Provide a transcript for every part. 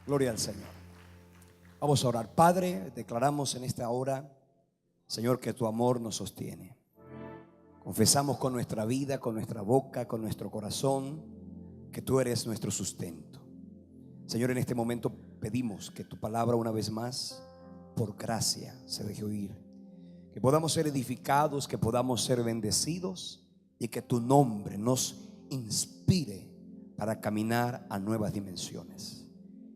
Gloria al Señor. Vamos a orar. Padre, declaramos en esta hora, Señor, que tu amor nos sostiene. Confesamos con nuestra vida, con nuestra boca, con nuestro corazón, que tú eres nuestro sustento. Señor, en este momento pedimos que tu palabra una vez más, por gracia, se deje oír. Que podamos ser edificados, que podamos ser bendecidos y que tu nombre nos inspire para caminar a nuevas dimensiones.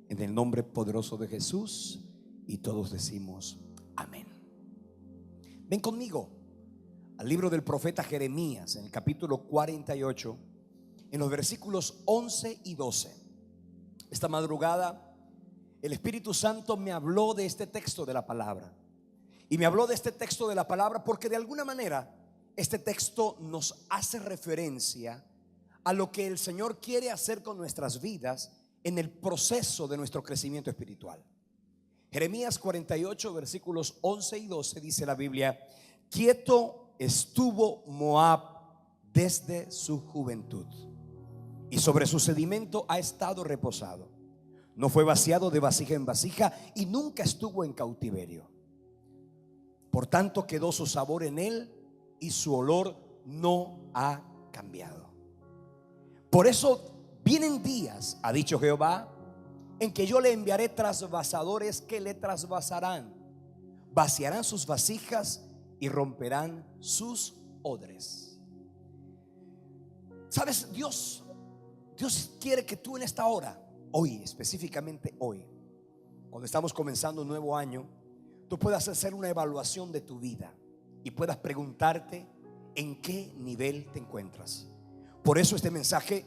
En el nombre poderoso de Jesús, y todos decimos amén. Ven conmigo al libro del profeta Jeremías, en el capítulo 48, en los versículos 11 y 12. Esta madrugada el Espíritu Santo me habló de este texto de la palabra. Y me habló de este texto de la palabra porque de alguna manera este texto nos hace referencia a lo que el Señor quiere hacer con nuestras vidas en el proceso de nuestro crecimiento espiritual. Jeremías 48, versículos 11 y 12 dice la Biblia: quieto estuvo Moab desde su juventud, y sobre su sedimento ha estado reposado. No fue vaciado de vasija en vasija, y nunca estuvo en cautiverio. Por tanto quedó su sabor en él, y su olor no ha cambiado. Por eso vienen días, ha dicho Jehová, en que yo le enviaré trasvasadores que le trasvasarán, vaciarán sus vasijas y romperán sus odres. ¿Sabes? Dios quiere que tú en esta hora, hoy, específicamente hoy, cuando estamos comenzando un nuevo año, tú puedas hacer una evaluación de tu vida y puedas preguntarte en qué nivel te encuentras. Por eso este mensaje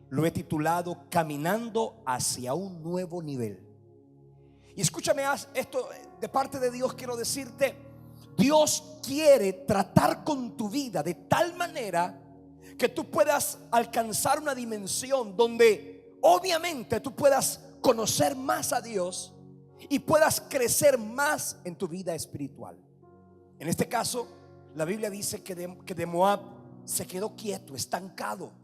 lo he titulado Caminando hacia un nuevo nivel. Y escúchame esto de parte de Dios. Quiero decirte, Dios quiere tratar con tu vida de tal manera que tú puedas alcanzar una dimensión donde obviamente tú puedas conocer más a Dios y puedas crecer más en tu vida espiritual. En este caso, la Biblia dice que de Moab se quedó quieto, estancado.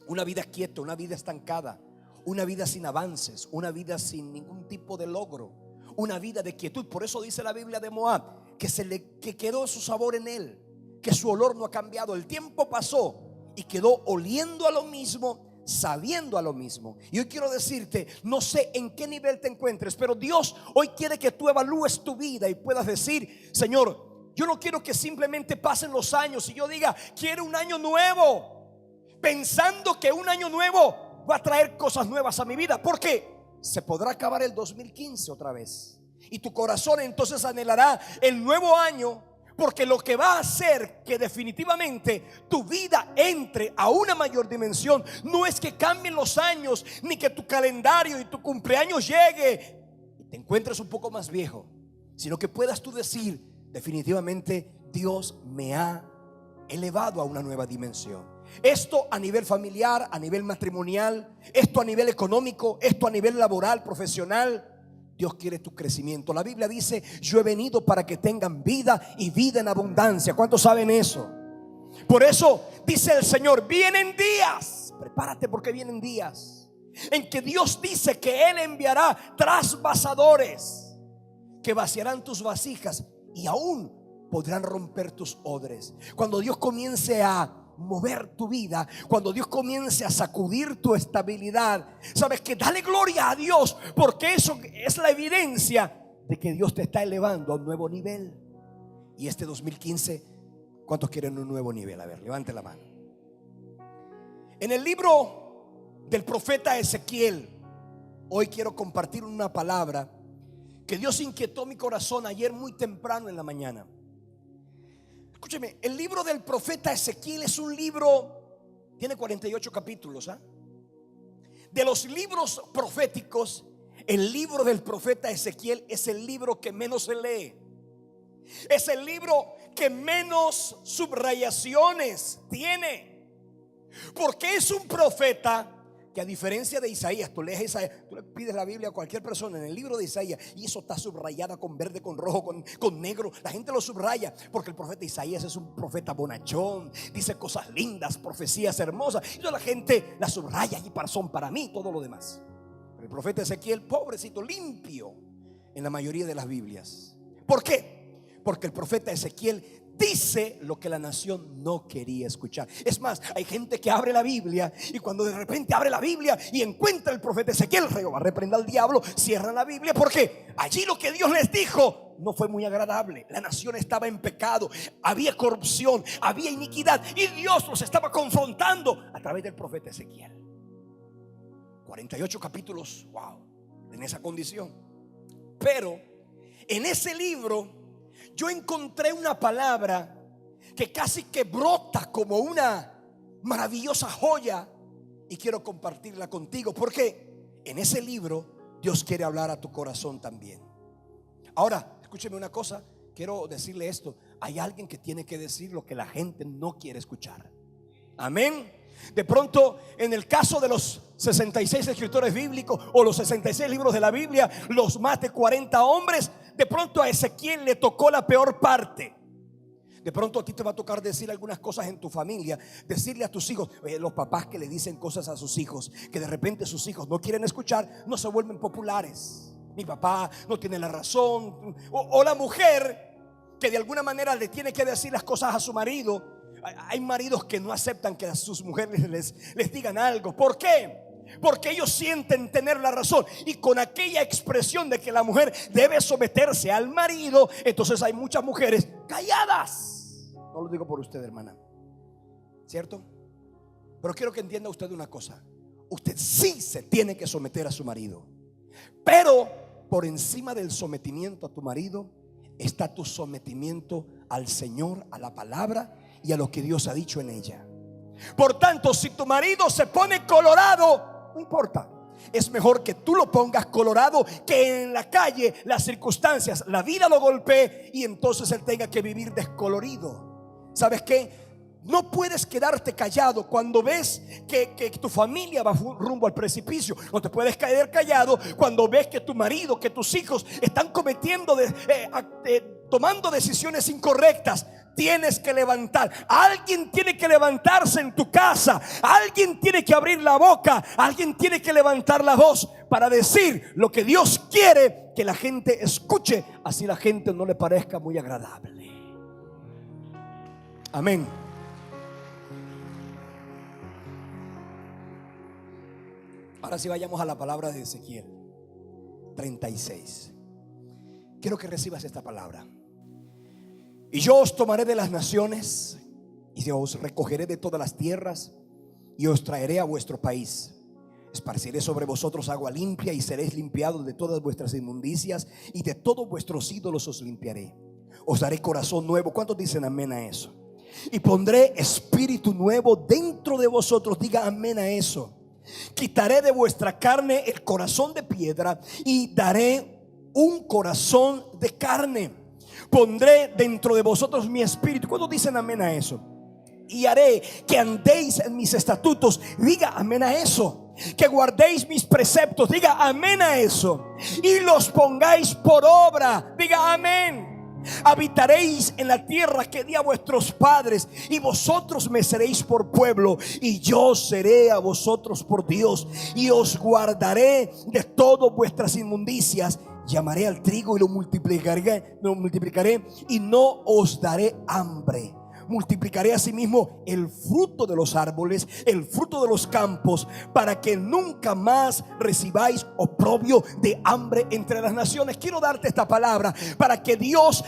Una vida quieta, una vida estancada, una vida sin avances, una vida sin ningún tipo de logro, una vida de quietud. Por eso dice la Biblia de Moab que quedó su sabor en él, que su olor no ha cambiado. El tiempo pasó y quedó oliendo a lo mismo, sabiendo a lo mismo. Y hoy quiero decirte, no sé en qué nivel te encuentres, pero Dios hoy quiere que tú evalúes tu vida y puedas decir: Señor, yo no quiero que simplemente pasen los años y yo diga quiero un año nuevo, pensando que un año nuevo va a traer cosas nuevas a mi vida, porque se podrá acabar el 2015 otra vez y tu corazón entonces anhelará el nuevo año, porque lo que va a hacer que definitivamente tu vida entre a una mayor dimensión no es que cambien los años, ni que tu calendario y tu cumpleaños llegue y te encuentres un poco más viejo, sino que puedas tú decir: definitivamente Dios me ha elevado a una nueva dimensión. Esto a nivel familiar, a nivel matrimonial, esto a nivel económico, esto a nivel laboral, profesional. Dios quiere tu crecimiento. La Biblia dice: yo he venido para que tengan vida y vida en abundancia. ¿Cuántos saben eso? Por eso dice el Señor: vienen días, prepárate porque vienen días en que Dios dice que Él enviará trasvasadores que vaciarán tus vasijas y aún podrán romper tus odres. Cuando Dios comience a mover tu vida, cuando Dios comience a sacudir tu estabilidad, sabes que dale gloria a Dios, porque eso es la evidencia de que Dios te está elevando a un nuevo nivel. Y este 2015, ¿cuántos quieren un nuevo nivel? A ver, levante la mano. En el libro del profeta Ezequiel, hoy quiero compartir una palabra que Dios inquietó mi corazón ayer muy temprano en la mañana. Escúcheme, el libro del profeta Ezequiel es un libro, tiene 48 capítulos. De los libros proféticos, el libro del profeta Ezequiel es el libro que menos se lee. Es el libro que menos subrayaciones tiene, porque es un profeta que, a diferencia de Isaías, tú lees Isaías, tú le pides la Biblia a cualquier persona en el libro de Isaías y eso está subrayada con verde, con rojo, con negro. La gente lo subraya porque el profeta Isaías es un profeta bonachón, dice cosas lindas, profecías hermosas, y toda la gente la subraya y son para mí todo lo demás. El profeta Ezequiel, pobrecito, limpio en la mayoría de las Biblias. ¿Por qué? Porque el profeta Ezequiel dice lo que la nación no quería escuchar. Es más, hay gente que abre la Biblia y cuando de repente abre la Biblia y encuentra el profeta Ezequiel, Jehová reprenda al diablo, cierran la Biblia porque allí lo que Dios les dijo no fue muy agradable. La nación estaba en pecado, había corrupción, había iniquidad y Dios los estaba confrontando a través del profeta Ezequiel. 48 capítulos, wow, en esa condición. Pero en ese libro yo encontré una palabra que casi que brota como una maravillosa joya y quiero compartirla contigo porque en ese libro Dios quiere hablar a tu corazón también. Ahora, escúcheme una cosa, quiero decirle esto: hay alguien que tiene que decir lo que la gente no quiere escuchar. Amén. De pronto, en el caso de los 66 escritores bíblicos o los 66 libros de la Biblia, los más de 40 hombres, de pronto a Ezequiel le tocó la peor parte. De pronto a ti te va a tocar decir algunas cosas en tu familia, decirle a tus hijos, los papás que le dicen cosas a sus hijos que de repente sus hijos no quieren escuchar, no se vuelven populares. Mi papá no tiene la razón. O la mujer que de alguna manera le tiene que decir las cosas a su marido. Hay maridos que no aceptan que a sus mujeres les digan algo. ¿Por qué? Porque ellos sienten tener la razón y con aquella expresión de que la mujer debe someterse al marido, entonces hay muchas mujeres calladas. No lo digo por usted, hermana, ¿cierto? Pero quiero que entienda usted una cosa: usted sí se tiene que someter a su marido, pero por encima del sometimiento a tu marido está tu sometimiento al Señor, a la palabra y a lo que Dios ha dicho en ella. Por tanto, si tu marido se pone colorado, no importa, es mejor que tú lo pongas colorado que en la calle las circunstancias, la vida lo golpee y entonces él tenga que vivir descolorido. ¿Sabes qué? No puedes quedarte callado cuando ves que tu familia va rumbo al precipicio. No te puedes quedar callado cuando ves que tu marido, que tus hijos están cometiendo tomando decisiones incorrectas. Tienes que levantar. Alguien tiene que levantarse en tu casa. Alguien tiene que abrir la boca. Alguien tiene que levantar la voz para decir lo que Dios quiere que la gente escuche, así la gente no le parezca muy agradable. Amén. Ahora sí vayamos a la palabra de Ezequiel 36. Quiero que recibas esta palabra. Y yo os tomaré de las naciones y os recogeré de todas las tierras y os traeré a vuestro país. Esparciré sobre vosotros agua limpia y seréis limpiados de todas vuestras inmundicias y de todos vuestros ídolos os limpiaré. Os daré corazón nuevo. ¿Cuántos dicen amén a eso? Y pondré espíritu nuevo dentro de vosotros. Diga amén a eso. Quitaré de vuestra carne el corazón de piedra y daré un corazón de carne. Pondré dentro de vosotros mi espíritu. ¿Cuántos dicen amén a eso? Y haré que andéis en mis estatutos. Diga amén a eso. Que guardéis mis preceptos. Diga amén a eso. Y los pongáis por obra. Diga amén. Habitaréis en la tierra que di a vuestros padres y vosotros me seréis por pueblo y yo seré a vosotros por Dios y os guardaré de todas vuestras inmundicias. Llamaré al trigo y lo multiplicaré y no os daré hambre. Multiplicaré asimismo el fruto de los árboles, el fruto de los campos, para que nunca más recibáis oprobio de hambre entre las naciones. Quiero darte esta palabra para que Dios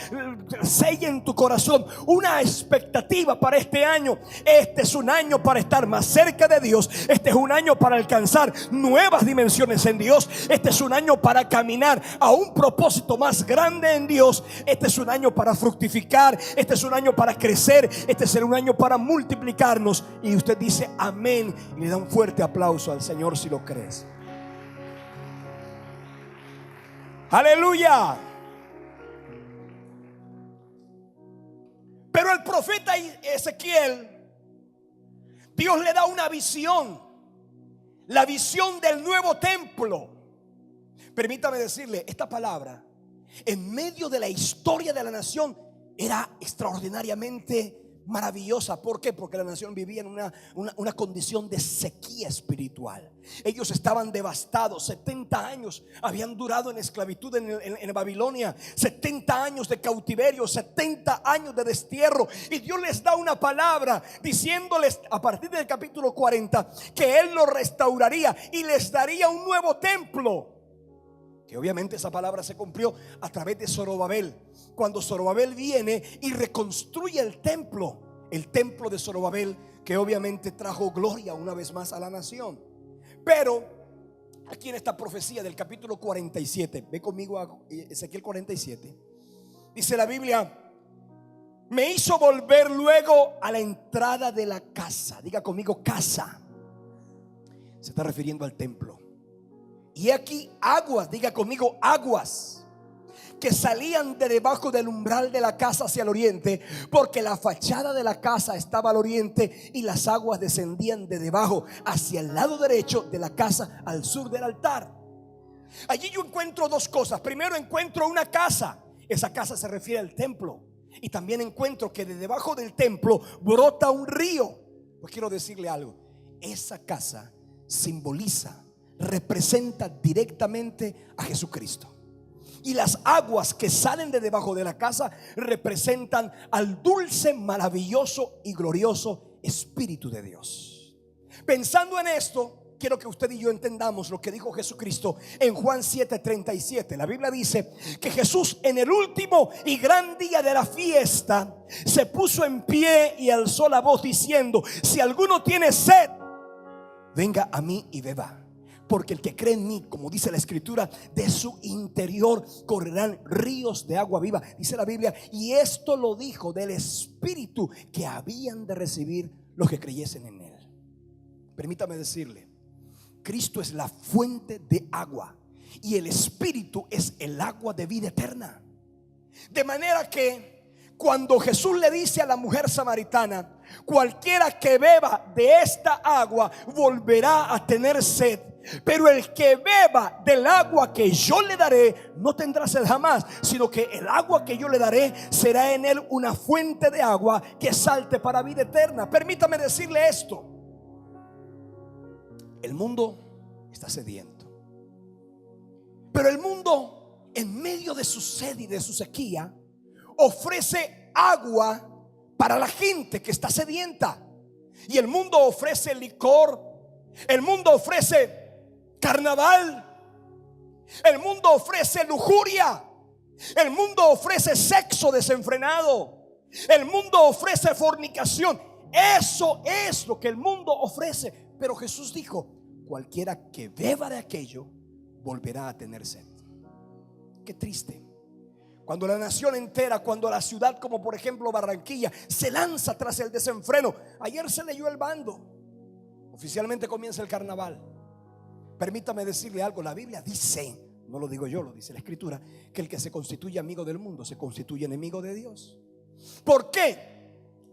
selle en tu corazón una expectativa para este año. Este es un año para estar más cerca de Dios. Este es un año para alcanzar nuevas dimensiones en Dios. Este es un año para caminar a un propósito más grande en Dios. Este es un año para fructificar. Este es un año para crecer. Este será un año para multiplicarnos. Y usted dice amén y le da un fuerte aplauso al Señor si lo crees. Aleluya. Pero el profeta Ezequiel, Dios le da una visión, la visión del nuevo templo. Permítame decirle, esta palabra en medio de la historia de la nación era extraordinariamente maravillosa. ¿Por qué? Porque la nación vivía en una condición de sequía espiritual. Ellos estaban devastados. 70 años habían durado en esclavitud en Babilonia. 70 años de cautiverio, 70 años de destierro. Y Dios les da una palabra diciéndoles a partir del capítulo 40 que Él los restauraría y les daría un nuevo templo. Que obviamente esa palabra se cumplió a través de Zorobabel, cuando Zorobabel viene y reconstruye el templo de Zorobabel, que obviamente trajo gloria una vez más a la nación. Pero aquí en esta profecía del capítulo 47, ve conmigo a Ezequiel 47, dice la Biblia: me hizo volver luego a la entrada de la casa. Diga conmigo, casa. Se está refiriendo al templo. Y aquí aguas, diga conmigo, aguas, que salían de debajo del umbral de la casa hacia el oriente, porque la fachada de la casa estaba al oriente y las aguas descendían de debajo hacia el lado derecho de la casa al sur del altar. Allí yo encuentro dos cosas. Primero, encuentro una casa. Esa casa se refiere al templo. Y también encuentro que de debajo del templo brota un río. Pues quiero decirle algo: esa casa simboliza, representa directamente a Jesucristo. Y las aguas que salen de debajo de la casa representan al dulce, maravilloso y glorioso Espíritu de Dios. Pensando en esto, quiero que usted y yo entendamos lo que dijo Jesucristo en Juan 7:37. La Biblia dice que Jesús, en el último y gran día de la fiesta, se puso en pie y alzó la voz diciendo: si alguno tiene sed, venga a mí y beba. Porque el que cree en mí, como dice la Escritura, de su interior correrán ríos de agua viva, dice la Biblia. Y esto lo dijo del Espíritu que habían de recibir los que creyesen en él. Permítame decirle, Cristo es la fuente de agua y el Espíritu es el agua de vida eterna. De manera que cuando Jesús le dice a la mujer samaritana: cualquiera que beba de esta agua volverá a tener sed, pero el que beba del agua que yo le daré no tendrá sed jamás, sino que el agua que yo le daré será en él una fuente de agua que salte para vida eterna. Permítame decirle esto: el mundo está sediento, pero el mundo, en medio de su sed y de su sequía, ofrece agua para la gente que está sedienta. Y el mundo ofrece licor, el mundo ofrece carnaval, el mundo ofrece lujuria, el mundo ofrece sexo desenfrenado, el mundo ofrece fornicación. Eso es lo que el mundo ofrece. Pero Jesús dijo: cualquiera que beba de aquello volverá a tener sed. Qué triste cuando la nación entera, cuando la ciudad como por ejemplo Barranquilla se lanza tras el desenfreno. Ayer se leyó el bando, oficialmente comienza el carnaval. Permítame decirle algo: la Biblia dice, no lo digo yo, lo dice la Escritura, que el que se constituye amigo del mundo se constituye enemigo de Dios. ¿Por qué?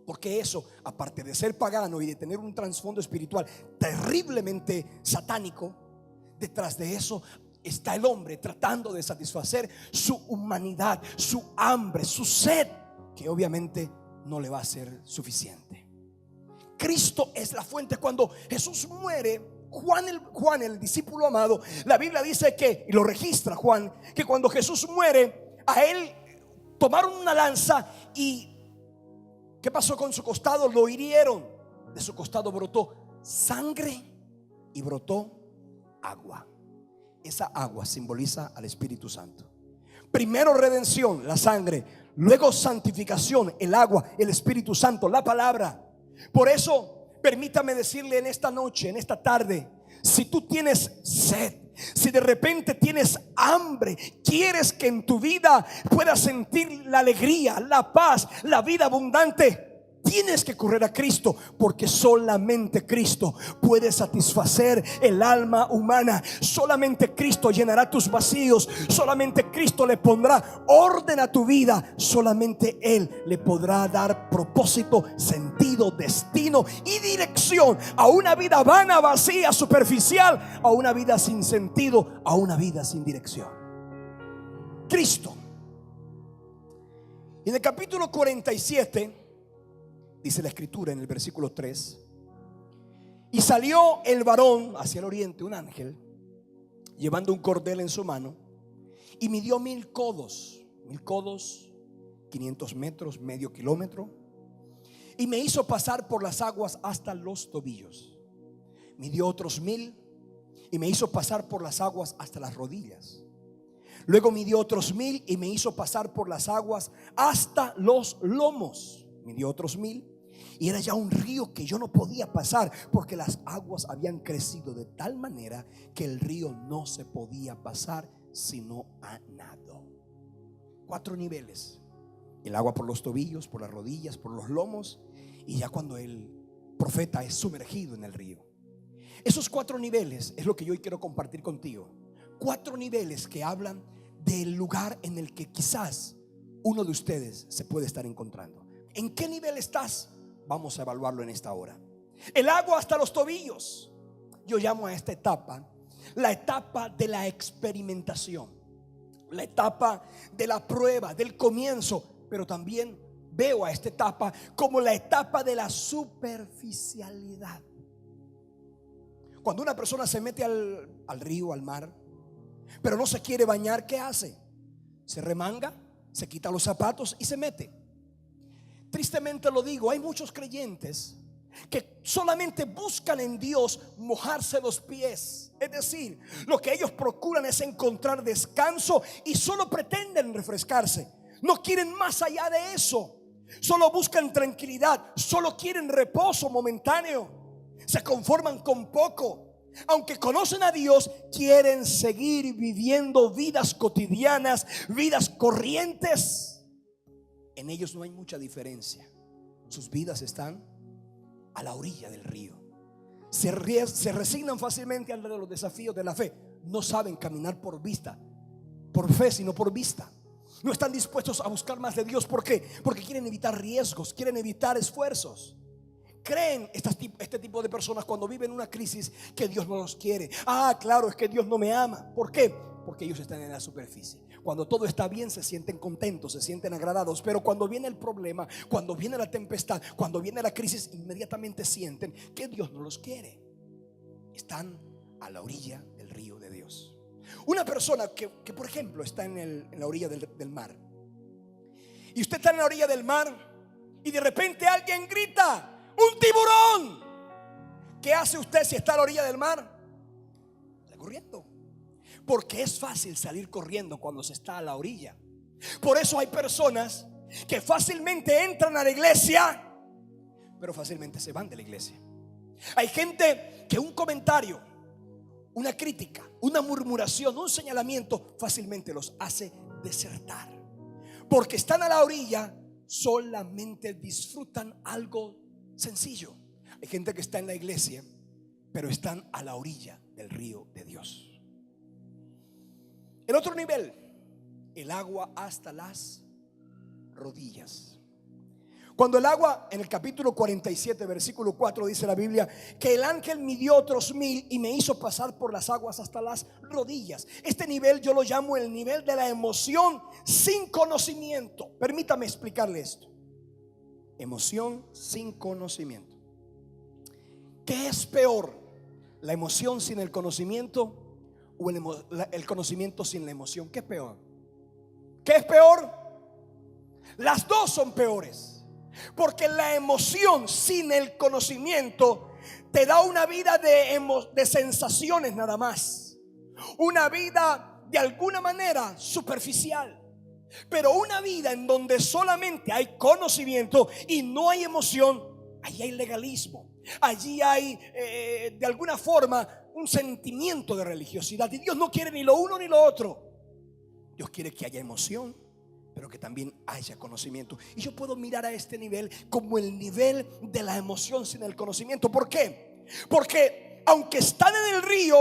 Porque eso, aparte de ser pagano y de tener un trasfondo espiritual terriblemente satánico, detrás de eso está el hombre tratando de satisfacer su humanidad, su hambre, su sed, que obviamente no le va a ser suficiente. Cristo es la fuente. Cuando Jesús muere, Juan el discípulo amado, la Biblia dice que, y lo registra Juan, que cuando Jesús muere, a él tomaron una lanza y ¿qué pasó con su costado? Lo hirieron. De su costado brotó sangre y brotó agua. Esa agua simboliza al Espíritu Santo. Primero redención, la sangre; luego santificación, el agua, el Espíritu Santo, la palabra. Por eso, permítame decirle en esta noche, en esta tarde, si tú tienes sed, si de repente tienes hambre, quieres que en tu vida puedas sentir la alegría, la paz, la vida abundante, tienes que correr a Cristo, porque solamente Cristo puede satisfacer el alma humana. Solamente Cristo llenará tus vacíos. Solamente Cristo le pondrá orden a tu vida. Solamente Él le podrá dar propósito, sentido, destino y dirección a una vida vana, vacía, superficial, a una vida sin sentido, a una vida sin dirección. Cristo. Y en el capítulo 47 Dice la escritura en el versículo 3: y salió el varón hacia el oriente, un ángel, llevando un cordel en su mano, y midió 1000 codos, 500 metros, medio kilómetro, y me hizo pasar por las aguas hasta los tobillos. Midió otros 1000 y me hizo pasar por las aguas hasta las rodillas. Luego midió otros 1000 y me hizo pasar por las aguas hasta los lomos. Midió otros 1000 y era ya un río que yo no podía pasar, porque las aguas habían crecido de tal manera que el río no se podía pasar sino a nado. 4 niveles: el agua por los tobillos, por las rodillas, por los lomos, y ya cuando el profeta es sumergido en el río. Esos 4 niveles es lo que yo hoy quiero compartir contigo. 4 niveles que hablan del lugar en el que quizás uno de ustedes se puede estar encontrando. ¿En qué nivel estás? Vamos a evaluarlo en esta hora. El agua hasta los tobillos. Yo llamo a esta etapa la etapa de la experimentación, la etapa de la prueba, del comienzo. Pero también veo a esta etapa como la etapa de la superficialidad. Cuando una persona se mete al río, al mar, pero no se quiere bañar, ¿qué hace? Se remanga, se quita los zapatos y se mete. Tristemente lo digo, hay muchos creyentes que solamente buscan en Dios mojarse los pies. Es decir, lo que ellos procuran es encontrar descanso y solo pretenden refrescarse. No quieren más allá de eso. Solo buscan tranquilidad, solo quieren reposo momentáneo. Se conforman con poco. Aunque conocen a Dios, quieren seguir viviendo vidas cotidianas, vidas corrientes. En ellos no hay mucha diferencia. Sus vidas están a la orilla del río. Se resignan fácilmente ante los desafíos de la fe. No saben caminar por vista, por fe, sino por vista. No están dispuestos a buscar más de Dios. ¿Por qué? Porque quieren evitar riesgos, quieren evitar esfuerzos. Creen este tipo de personas, cuando viven una crisis, que Dios no los quiere. Claro, es que Dios no me ama. ¿Por qué? Porque ellos están en la superficie. Cuando todo está bien se sienten contentos, se sienten agradados. Pero cuando viene el problema, cuando viene la tempestad, cuando viene la crisis, inmediatamente sienten que Dios no los quiere. Están a la orilla del río de Dios. Una persona que por ejemplo está en la orilla del mar, y usted está en la orilla del mar y de repente alguien grita: ¡un tiburón! ¿Qué hace usted si está a la orilla del mar? Sale corriendo. Porque es fácil salir corriendo cuando se está a la orilla. Por eso hay personas que fácilmente entran a la iglesia, pero fácilmente se van de la iglesia. Hay gente que un comentario, una crítica, una murmuración, un señalamiento fácilmente los hace desertar. Porque están a la orilla, solamente disfrutan algo sencillo. Hay gente que está en la iglesia, pero están a la orilla del río de Dios. El otro nivel, el agua hasta las rodillas. Cuando el agua, en el capítulo 47, versículo 4, dice la Biblia que el ángel midió otros 1000 y me hizo pasar por las aguas hasta las rodillas. Este nivel yo lo llamo el nivel de la emoción sin conocimiento. Permítame explicarle esto. Emoción sin conocimiento. ¿Qué es peor? ¿La emoción sin el conocimiento o el conocimiento sin la emoción? ¿Qué es peor? ¿Qué es peor? Las dos son peores. Porque la emoción sin el conocimiento te da una vida de sensaciones nada más. Una vida de alguna manera superficial. Pero una vida en donde solamente hay conocimiento y no hay emoción, allí hay legalismo. Allí hay de alguna forma un sentimiento de religiosidad. Y Dios no quiere ni lo uno ni lo otro. Dios quiere que haya emoción, pero que también haya conocimiento. Y yo puedo mirar a este nivel como el nivel de la emoción sin el conocimiento. ¿Por qué? Porque aunque están en el río,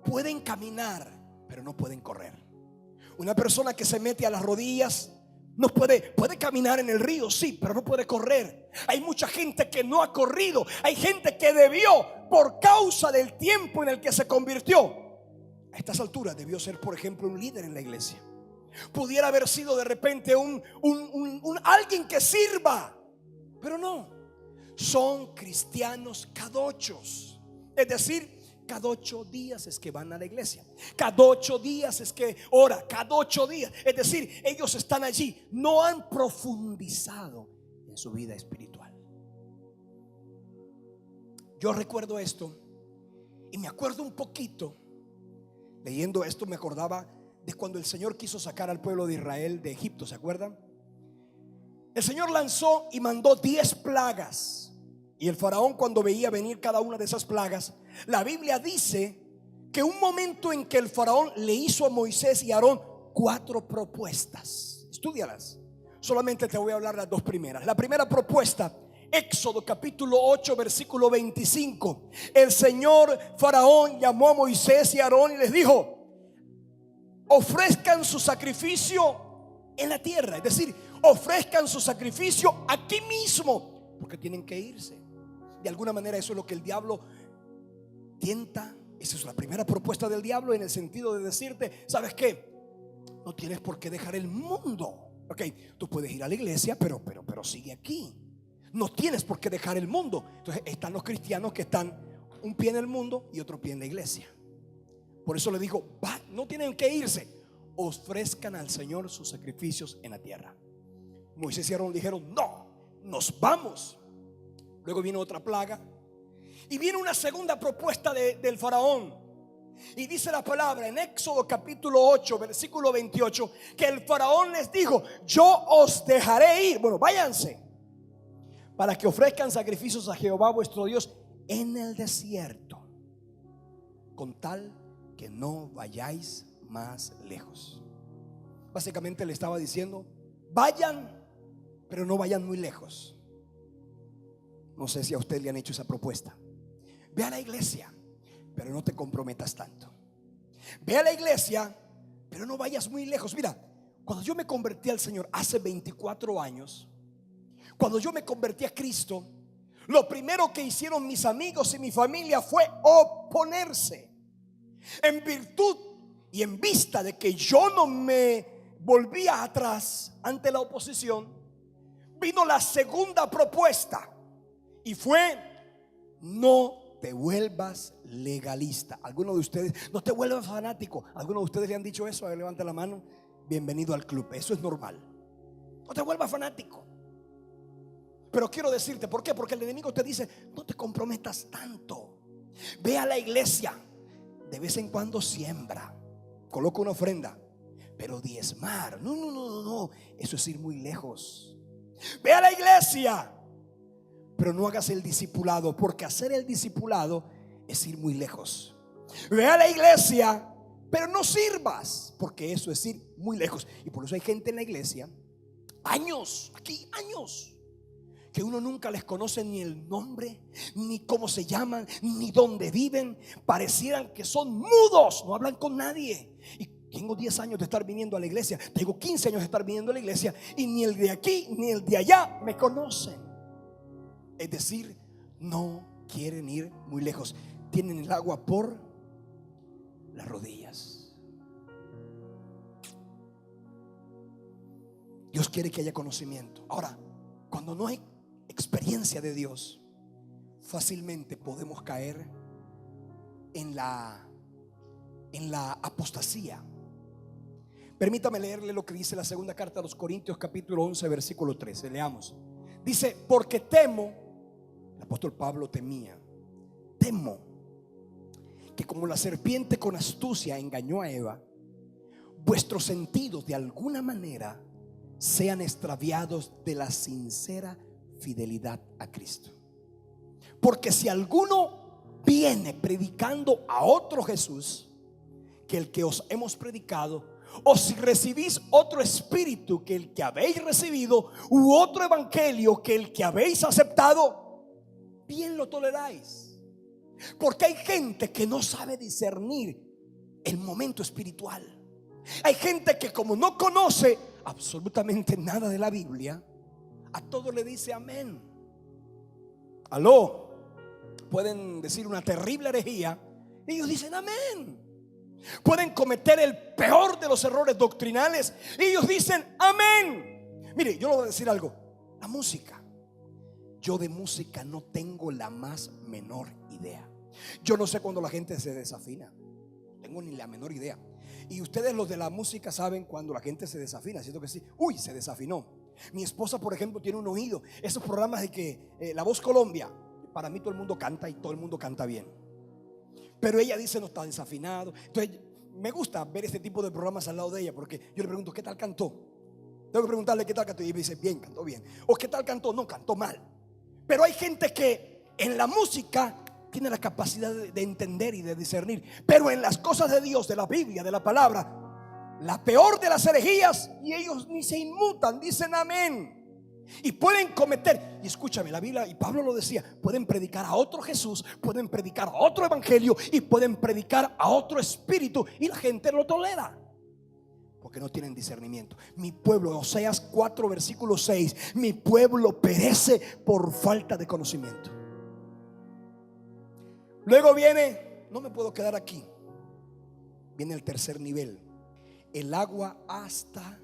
pueden caminar, pero no pueden correr. Una persona que se mete a las rodillas no puede caminar en el río, sí, pero no puede correr. Hay mucha gente que no ha corrido. Hay gente que debió, por causa del tiempo en el que se convirtió, a estas alturas debió ser, por ejemplo, un líder en la iglesia. Pudiera haber sido de repente un alguien que sirva. Pero no, son cristianos cadochos. Es decir, cada 8 días es que van a la iglesia, cada 8 días es que ora, cada 8 días. Es decir, ellos están allí, no han profundizado en su vida espiritual. Yo recuerdo esto y me acuerdo un poquito, leyendo esto me acordaba de cuando el Señor quiso sacar al pueblo de Israel de Egipto, ¿se acuerdan? El Señor lanzó y mandó 10 plagas. Y el faraón, cuando veía venir cada una de esas plagas, la Biblia dice que un momento en que el faraón le hizo a Moisés y a Aarón 4 propuestas. Estúdialas. Solamente te voy a hablar las 2 primeras. La primera propuesta, Éxodo capítulo 8 versículo 25. El Señor faraón llamó a Moisés y a Aarón y les dijo: ofrezcan su sacrificio en la tierra. Es decir, ofrezcan su sacrificio aquí mismo, porque tienen que irse. De alguna manera eso es lo que el diablo tienta. Esa es la primera propuesta del diablo, en el sentido de decirte: ¿sabes qué? No tienes por qué dejar el mundo. Ok, tú puedes ir a la iglesia, pero sigue aquí. No tienes por qué dejar el mundo. Entonces están los cristianos que están un pie en el mundo y otro pie en la iglesia. Por eso le digo: no tienen que irse, ofrezcan al Señor sus sacrificios en la tierra. Moisés y Aarón dijeron: no, nos vamos. Luego vino otra plaga y viene una segunda propuesta del faraón. Y dice la palabra en Éxodo capítulo 8 versículo 28 que el faraón les dijo: yo os dejaré ir, bueno, váyanse, para que ofrezcan sacrificios a Jehová vuestro Dios en el desierto, con tal que no vayáis más lejos. Básicamente le estaba diciendo: vayan, pero no vayan muy lejos. No sé si a usted le han hecho esa propuesta. Ve a la iglesia, pero no te comprometas tanto. Ve a la iglesia, pero no vayas muy lejos. Mira, cuando yo me convertí al Señor hace 24 años, cuando yo me convertí a Cristo, lo primero que hicieron mis amigos y mi familia fue oponerse. En virtud y en vista de que yo no me volvía atrás ante la oposición, vino la segunda propuesta y fue: no te vuelvas legalista. Algunos de ustedes: no te vuelvas fanático. ¿Algunos de ustedes le han dicho eso? A ver, levante la mano. Bienvenido al club, eso es normal. No te vuelvas fanático. Pero quiero decirte, ¿por qué? Porque el enemigo te dice: no te comprometas tanto. Ve a la iglesia, de vez en cuando siembra, coloca una ofrenda, pero diezmar, no, eso es ir muy lejos. Ve a la iglesia, pero no hagas el discipulado, porque hacer el discipulado es ir muy lejos. Ve a la iglesia, pero no sirvas, porque eso es ir muy lejos. Y por eso hay gente en la iglesia, años, que uno nunca les conoce ni el nombre, ni cómo se llaman, ni dónde viven. Parecieran que son mudos, no hablan con nadie. Y tengo 10 años de estar viniendo a la iglesia, tengo 15 años de estar viniendo a la iglesia, y ni el de aquí ni el de allá me conocen. Es decir, no quieren ir muy lejos. Tienen el agua por las rodillas. Dios quiere que haya conocimiento. Ahora, cuando no hay experiencia de Dios, fácilmente podemos caer en la apostasía. Permítame leerle lo que dice la segunda carta a los Corintios capítulo 11 versículo 13. Leamos. Dice: porque temo, el apóstol Pablo temo que como la serpiente con astucia engañó a Eva, vuestros sentidos de alguna manera sean extraviados de la sincera fidelidad a Cristo. Porque si alguno viene predicando a otro Jesús que el que os hemos predicado, o si recibís otro espíritu que el que habéis recibido, u otro evangelio que el que habéis aceptado, bien lo toleráis. Porque hay gente que no sabe discernir el momento espiritual. Hay gente que, como no conoce absolutamente nada de la Biblia, a todo le dice amén. Aló. Pueden decir una terrible herejía, ellos dicen amén. Pueden cometer el peor de los errores doctrinales, ellos dicen amén. Mire, yo le voy a decir algo. La música, Yo de música no tengo la más menor idea. Yo no sé cuando la gente se desafina. No tengo ni la menor idea. Y ustedes los de la música saben cuando la gente se desafina, ¿cierto que sí? Uy, se desafinó. Mi esposa, por ejemplo, tiene un oído. Esos programas de que La Voz Colombia, para mí todo el mundo canta y todo el mundo canta bien. Pero ella dice no está desafinado. Entonces me gusta ver este tipo de programas al lado de ella, porque yo le pregunto ¿qué tal cantó? Tengo que preguntarle qué tal cantó y me dice bien, cantó bien. O qué tal cantó, no, cantó mal. Pero hay gente que en la música tiene la capacidad de entender y de discernir. Pero en las cosas de Dios, de la Biblia, de la palabra, la peor de las herejías, y ellos ni se inmutan, dicen amén. Y pueden cometer, y escúchame, la Biblia, y Pablo lo decía, pueden predicar a otro Jesús, pueden predicar a otro evangelio, y pueden predicar a otro espíritu, y la gente lo tolera porque no tienen discernimiento. Mi pueblo, Oseas 4 versículo 6, mi pueblo perece por falta de conocimiento. Luego viene, no me puedo quedar aquí, viene el tercer nivel, el agua hasta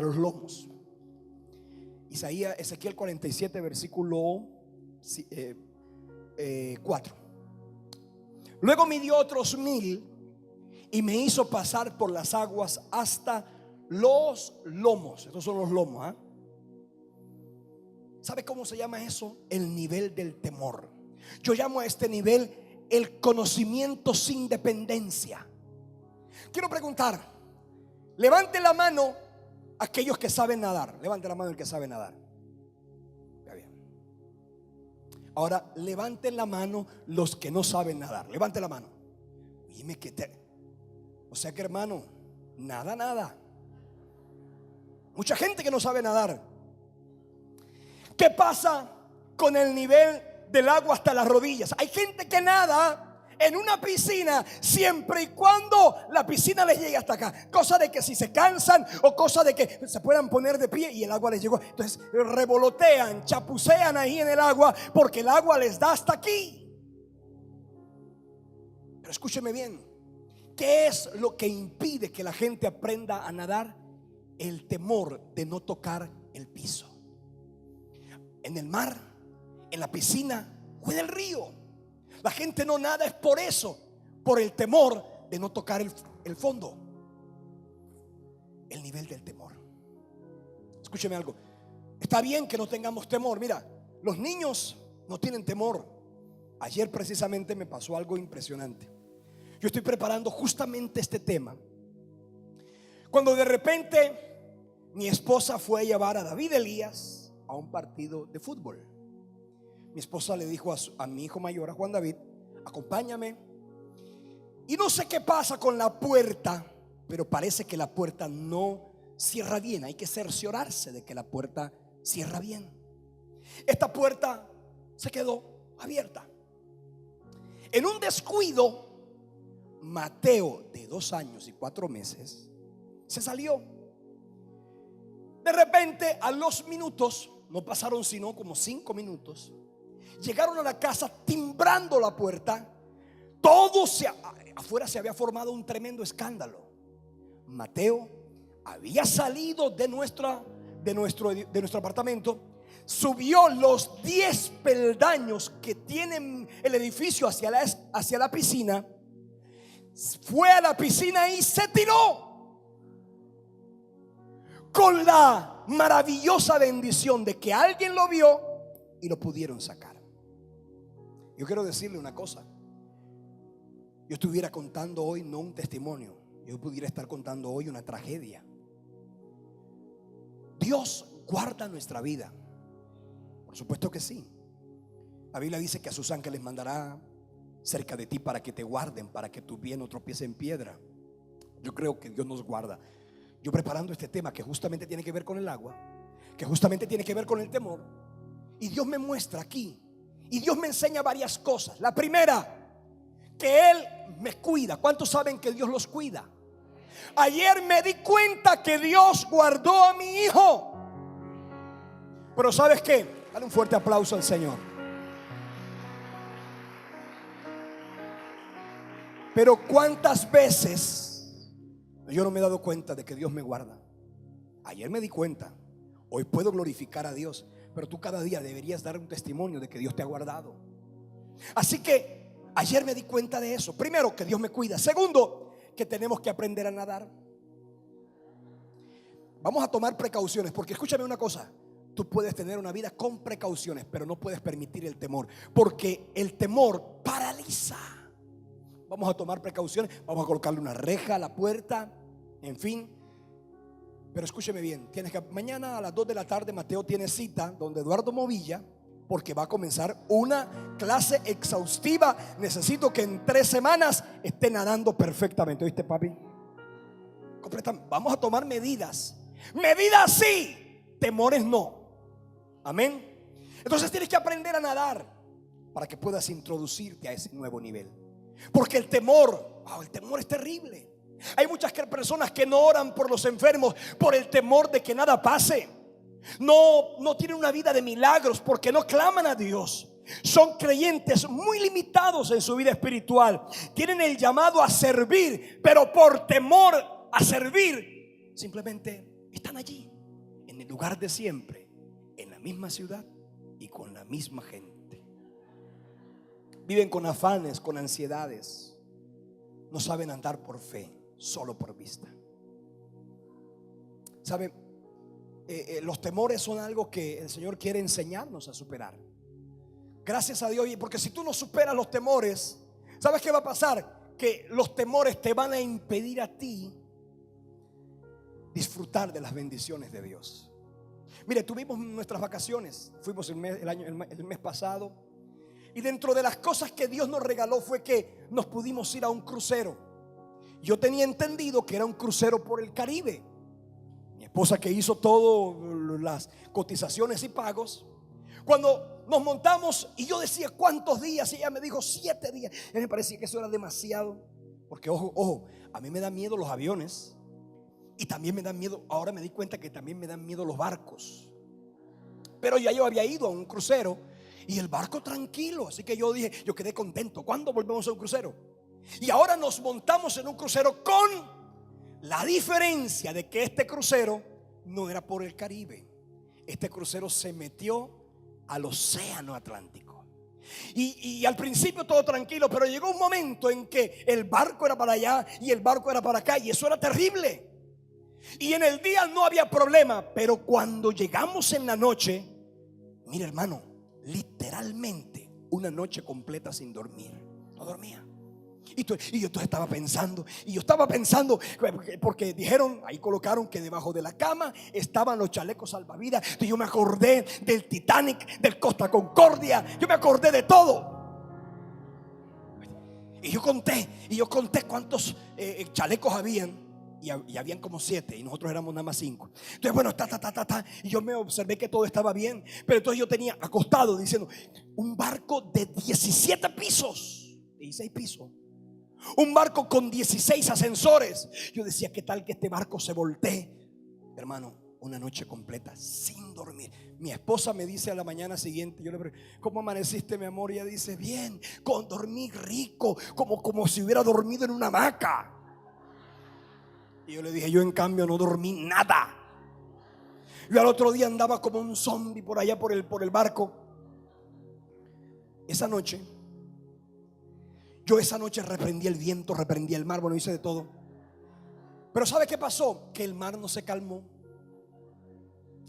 los lomos. Ezequiel 47 versículo 4. Luego midió otros 1000 y me hizo pasar por las aguas hasta los lomos. Estos son los lomos, ¿eh? ¿Sabe cómo se llama eso? El nivel del temor. Yo llamo a este nivel el conocimiento sin dependencia. Quiero preguntar, levante la mano aquellos que saben nadar. Levante la mano el que sabe nadar. Ya bien. Ahora levanten la mano los que no saben nadar. Levante la mano. Dime o sea que, hermano, nada. Mucha gente que no sabe nadar. ¿Qué pasa con el nivel del agua hasta las rodillas? Hay gente que nada en una piscina siempre y cuando la piscina les llegue hasta acá. Cosa de que si se cansan o cosa de que se puedan poner de pie y el agua les llegó. Entonces revolotean, chapucean ahí en el agua porque el agua les da hasta aquí. Pero escúcheme bien, ¿qué es lo que impide que la gente aprenda a nadar? El temor de no tocar el piso. En el mar, en la piscina o en el río. La gente no nada es por eso, por el temor de no tocar el fondo. El nivel del temor. Escúcheme algo. Está bien que no tengamos temor. Mira, los niños no tienen temor. Ayer precisamente me pasó algo impresionante. Yo estoy preparando justamente este tema, cuando de repente mi esposa fue a llevar a David Elías a un partido de fútbol. Mi esposa le dijo a mi hijo mayor, a Juan David, acompáñame. Y no sé qué pasa con la puerta, pero parece que la puerta no cierra bien. Hay que cerciorarse de que la puerta cierra bien. Esta puerta se quedó abierta. En un descuido, Mateo, de 2 años y 4 meses, se salió. De repente, a los minutos, no pasaron sino como 5 minutos, llegaron a la casa timbrando la puerta. Afuera se había formado un tremendo escándalo. Mateo había salido de nuestro apartamento, subió los 10 peldaños que tienen el edificio hacia la piscina, fue a la piscina y se tiró, con la maravillosa bendición de que alguien lo vio y lo pudieron sacar. Yo quiero decirle una cosa. Yo estuviera contando hoy no un testimonio, yo pudiera estar contando hoy una tragedia. Dios guarda nuestra vida, por supuesto que sí. La Biblia dice que a sus ángeles mandará cerca de ti para que te guarden, para que tu pie no tropiece en piedra. Yo creo que Dios nos guarda. Yo preparando este tema que justamente tiene que ver con el agua, que justamente tiene que ver con el temor, y Dios me muestra aquí, y Dios me enseña varias cosas. La primera, que Él me cuida. ¿Cuántos saben que Dios los cuida? Ayer me di cuenta que Dios guardó a mi hijo. Pero ¿sabes qué? Dale un fuerte aplauso al Señor. Pero ¿cuántas veces yo no me he dado cuenta de que Dios me guarda? Ayer me di cuenta, Hoy puedo glorificar a Dios, pero tú cada día deberías dar un testimonio de que Dios te ha guardado. Así que ayer me di cuenta de eso. Primero, que Dios me cuida. Segundo, que tenemos que aprender a nadar. Vamos a tomar precauciones, porque escúchame una cosa: tú puedes tener una vida con precauciones, pero no puedes permitir el temor, porque el temor paraliza. Vamos a tomar precauciones, vamos a colocarle una reja a la puerta, en fin. Pero escúcheme bien, mañana a las 2 de la tarde Mateo tiene cita donde Eduardo Movilla, porque va a comenzar una clase exhaustiva. Necesito que en 3 semanas esté nadando perfectamente. ¿Oíste, papi? Vamos a tomar medidas. Medidas sí, temores no. Amén. Entonces tienes que aprender a nadar para que puedas introducirte a ese nuevo nivel. Porque el temor es terrible. Hay muchas personas que no oran por los enfermos por el temor de que nada pase. No tienen una vida de milagros porque no claman a Dios. Son creyentes muy limitados en su vida espiritual. Tienen el llamado a servir, pero por temor a servir simplemente están allí, en el lugar de siempre, en la misma ciudad y con la misma gente. Viven con afanes, con ansiedades. No saben andar por fe, solo por vista. ¿Saben? Los temores son algo que el Señor quiere enseñarnos a superar. Gracias a Dios, porque si tú no superas los temores, ¿sabes qué va a pasar? Que los temores te van a impedir a ti disfrutar de las bendiciones de Dios. Mire, tuvimos nuestras vacaciones, fuimos el mes pasado, y dentro de las cosas que Dios nos regaló fue que nos pudimos ir a un crucero. Yo tenía entendido que era un crucero por el Caribe. Mi esposa, que hizo todas las cotizaciones y pagos, cuando nos montamos y yo decía ¿cuántos días? Y ella me dijo 7 días. Y a mí me parecía que eso era demasiado, porque ojo, a mí me dan miedo los aviones. Y también me dan miedo, ahora me di cuenta que también me dan miedo los barcos. Pero ya yo había ido a un crucero y el barco tranquilo, así que yo dije, yo quedé contento. ¿Cuándo volvemos a un crucero? Y ahora nos montamos en un crucero, con la diferencia de que este crucero no era por el Caribe. Este crucero se metió al océano Atlántico. Y al principio todo tranquilo, pero llegó un momento en que el barco era para allá y el barco era para acá, y eso era terrible. Y en el día no había problema, pero cuando llegamos en la noche, mira, hermano, literalmente una noche completa sin dormir. No dormía. Y yo estaba pensando, porque dijeron, ahí colocaron que debajo de la cama estaban los chalecos salvavidas. Y yo me acordé del Titanic, del Costa Concordia, yo me acordé de todo. Y yo conté cuántos chalecos habían. Y habían como 7 y nosotros éramos nada más 5. Entonces bueno, y yo me observé que todo estaba bien. Pero entonces yo tenía acostado diciendo, un barco de 17 pisos, 16 pisos, un barco con 16 ascensores. Yo decía, ¿qué tal que este barco se voltee? Hermano, una noche completa sin dormir. Mi esposa me dice a la mañana siguiente, yo le pregunto, ¿cómo amaneciste, mi amor? Y ella dice, bien, con dormir rico, como si hubiera dormido en una hamaca. Y yo le dije, yo en cambio no dormí nada. Yo al otro día andaba como un zombie por allá por el barco. Esa noche reprendí el viento, reprendí el mar, bueno, hice de todo. Pero ¿sabe qué pasó? Que el mar no se calmó.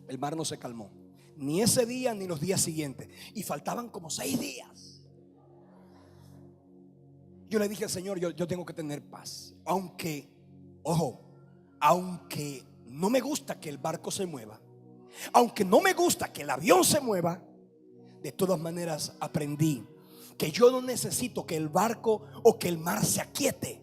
El mar no se calmó, ni ese día ni los días siguientes. Y faltaban como 6 días. Yo le dije al Señor, yo tengo que tener paz. Aunque no me gusta que el barco se mueva, aunque no me gusta que el avión se mueva, de todas maneras aprendí que yo no necesito que el barco o que el mar se aquiete.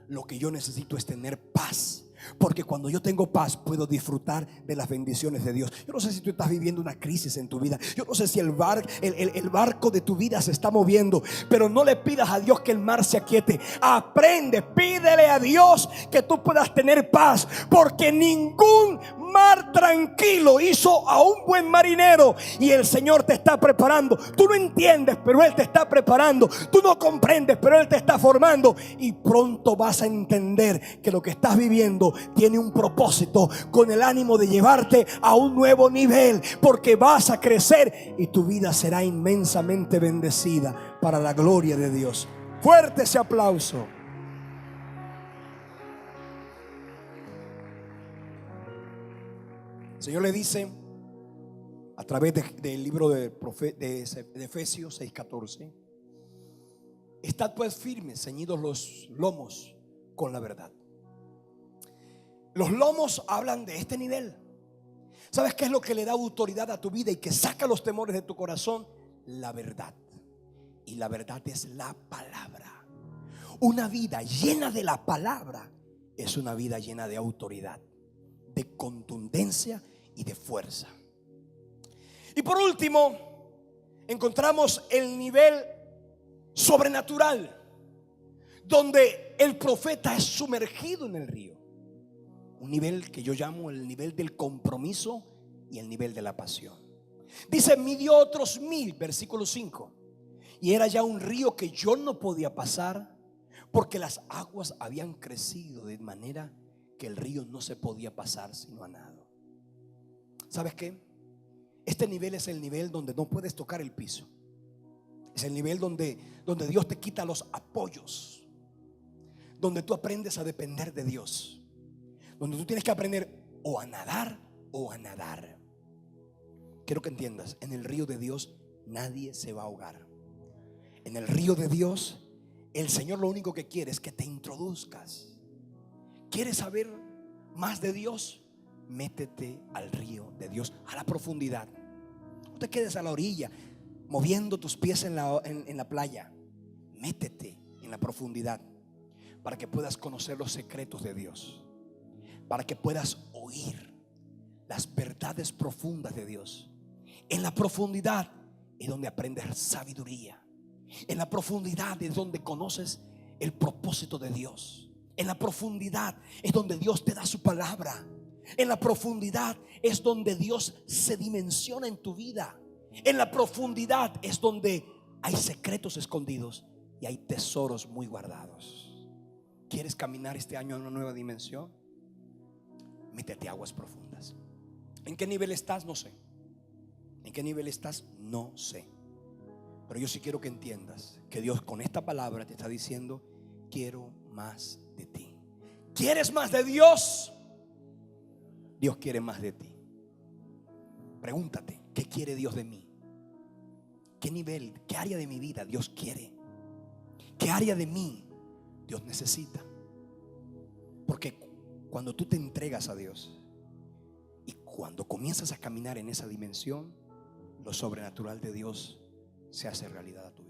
Lo que yo necesito es tener paz. Porque cuando yo tengo paz puedo disfrutar de las bendiciones de Dios. Yo no sé si tú estás viviendo una crisis en tu vida. Yo no sé si el barco de tu vida se está moviendo. Pero no le pidas a Dios que el mar se aquiete. Aprende, pídele a Dios que tú puedas tener paz. Porque ningún mar tranquilo hizo a un buen marinero. Y el Señor te está preparando. Tú no entiendes, pero Él te está preparando. Tú no comprendes, pero Él te está formando. Y pronto vas a entender que lo que estás viviendo tiene un propósito, con el ánimo de llevarte a un nuevo nivel, porque vas a crecer y tu vida será inmensamente bendecida para la gloria de Dios. Fuerte ese aplauso. El Señor le dice a través del libro de Efesios 6:14: estad pues firmes, ceñidos los lomos con la verdad. Los lomos hablan de este nivel. ¿Sabes qué es lo que le da autoridad a tu vida y que saca los temores de tu corazón? La verdad. Y la verdad es la palabra. Una vida llena de la palabra es una vida llena de autoridad, de contundencia y de fuerza. Y por último, encontramos el nivel sobrenatural, donde el profeta es sumergido en el río. Un nivel que yo llamo el nivel del compromiso y el nivel de la pasión. Dice: midió otros 1000, versículo 5, y era ya un río que yo no podía pasar, porque las aguas habían crecido de manera que el río no se podía pasar sino a nado. ¿Sabes qué? Este nivel es el nivel donde no puedes tocar el piso. Es el nivel donde Dios te quita los apoyos, donde tú aprendes a depender de Dios, donde tú tienes que aprender o a nadar o a nadar. Quiero que entiendas: en el río de Dios nadie se va a ahogar. En el río de Dios, el Señor lo único que quiere es que te introduzcas. ¿Quieres saber más de Dios? Métete al río de Dios, a la profundidad. No te quedes a la orilla moviendo tus pies en la playa. Métete en la profundidad para que puedas conocer los secretos de Dios, para que puedas oír las verdades profundas de Dios. En la profundidad es donde aprendes sabiduría. En la profundidad es donde conoces el propósito de Dios. En la profundidad es donde Dios te da su palabra. En la profundidad es donde Dios se dimensiona en tu vida. En la profundidad es donde hay secretos escondidos y hay tesoros muy guardados. ¿Quieres caminar este año en una nueva dimensión? Métete a aguas profundas. ¿En qué nivel estás? No sé. ¿En qué nivel estás? No sé. Pero yo sí quiero que entiendas que Dios con esta palabra te está diciendo: quiero más de ti. ¿Quieres más de Dios? Dios quiere más de ti. Pregúntate: ¿qué quiere Dios de mí? ¿Qué nivel, qué área de mi vida Dios quiere? ¿Qué área de mí Dios necesita? Porque cuando tú te entregas a Dios y cuando comienzas a caminar en esa dimensión, lo sobrenatural de Dios se hace realidad a tu vida.